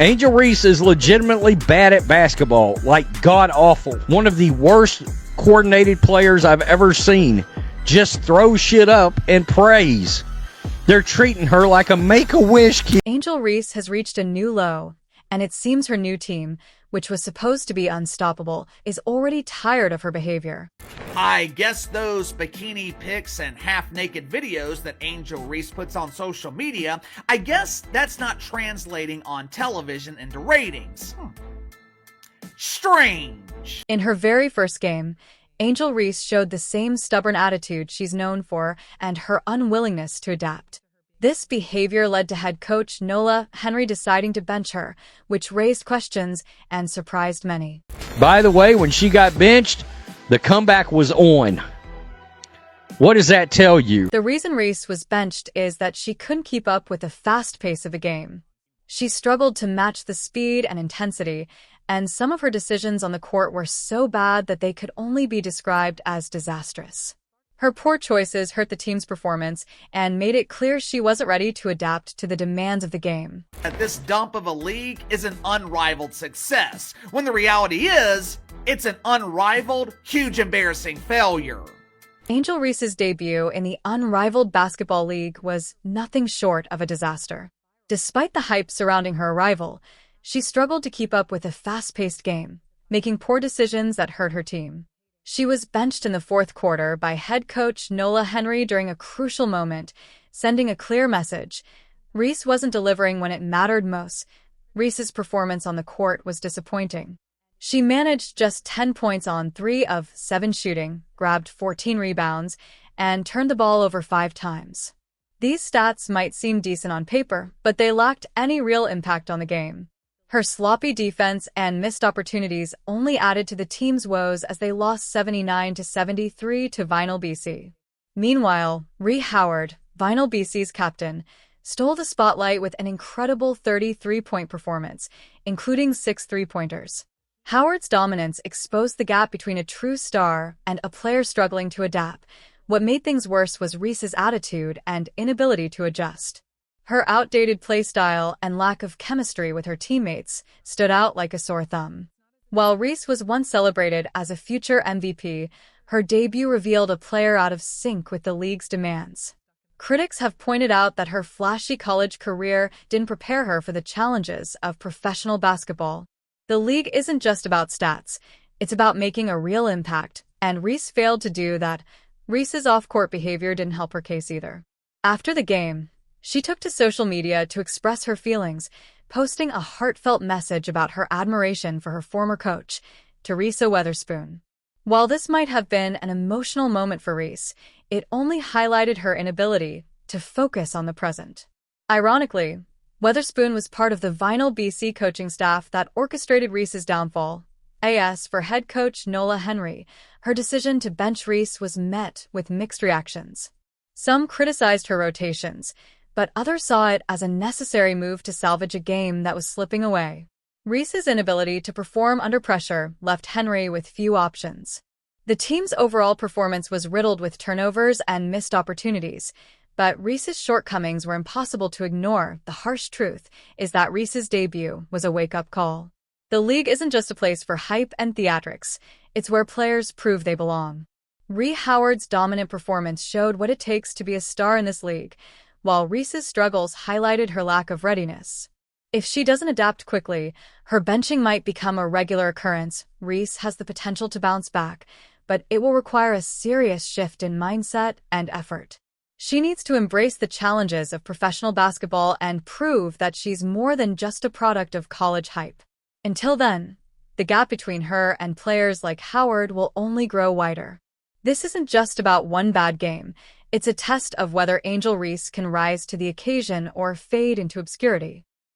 Angel Reese is legitimately bad at basketball, like god-awful. One of the worst coordinated players I've ever seen. Just throws shit up and prays. They're treating her like a Make-A-Wish kid. Angel Reese has reached a new low, and it seems her new team, which was supposed to be unstoppable, is already tired of her behavior. I guess those bikini pics and half-naked videos that Angel Reese puts on social media, I guess that's not translating on television into ratings. Strange. In her very first game, Angel Reese showed the same stubborn attitude she's known for and her unwillingness to adapt. This behavior led to head coach Nola Henry deciding to bench her, which raised questions and surprised many. By the way, when she got benched, the comeback was on. What does that tell you? The reason Reese was benched is that she couldn't keep up with the fast pace of the game. She struggled to match the speed and intensity, and some of her decisions on the court were so bad that they could only be described as disastrous. Her poor choices hurt the team's performance and made it clear she wasn't ready to adapt to the demands of the game. This dump of a league is an unrivaled success, when the reality is, it's an unrivaled, huge, embarrassing failure. Angel Reese's debut in the unrivaled basketball league was nothing short of a disaster. Despite the hype surrounding her arrival, she struggled to keep up with a fast-paced game, making poor decisions that hurt her team. She was benched in the fourth quarter by head coach Nola Henry during a crucial moment, sending a clear message. Reese wasn't delivering when it mattered most. Reese's performance on the court was disappointing. She managed just 10 points on 3 of 7 shooting, grabbed 14 rebounds, and turned the ball over 5 times. These stats might seem decent on paper, but they lacked any real impact on the game. Her sloppy defense and missed opportunities only added to the team's woes as they lost 79-73 to Vinyl BC. Meanwhile, Rhea Howard, Vinyl BC's captain, stole the spotlight with an incredible 33-point performance, including 6 three-pointers. Howard's dominance exposed the gap between a true star and a player struggling to adapt. What made things worse was Reese's attitude and inability to adjust. Her outdated play style and lack of chemistry with her teammates stood out like a sore thumb. While Reese was once celebrated as a future MVP, her debut revealed a player out of sync with the league's demands. Critics have pointed out that her flashy college career didn't prepare her for the challenges of professional basketball. The league isn't just about stats, it's about making a real impact, and Reese failed to do that. Reese's off-court behavior didn't help her case either. After the game, she took to social media to express her feelings, posting a heartfelt message about her admiration for her former coach, Teresa Weatherspoon. While this might have been an emotional moment for Reese, it only highlighted her inability to focus on the present. Ironically, Weatherspoon was part of the Vinyl BC coaching staff that orchestrated Reese's downfall. As for head coach Nola Henry, her decision to bench Reese was met with mixed reactions. Some criticized her rotations, but others saw it as a necessary move to salvage a game that was slipping away. Reese's inability to perform under pressure left Henry with few options. The team's overall performance was riddled with turnovers and missed opportunities, but Reese's shortcomings were impossible to ignore. The harsh truth is that Reese's debut was a wake-up call. The league isn't just a place for hype and theatrics, it's where players prove they belong. Rhea Howard's dominant performance showed what it takes to be a star in this league, while Reese's struggles highlighted her lack of readiness. If she doesn't adapt quickly, her benching might become a regular occurrence. Reese has the potential to bounce back, but it will require a serious shift in mindset and effort. She needs to embrace the challenges of professional basketball and prove that she's more than just a product of college hype. Until then, the gap between her and players like Howard will only grow wider. This isn't just about one bad game. It's a test of whether Angel Reese can rise to the occasion or fade into obscurity.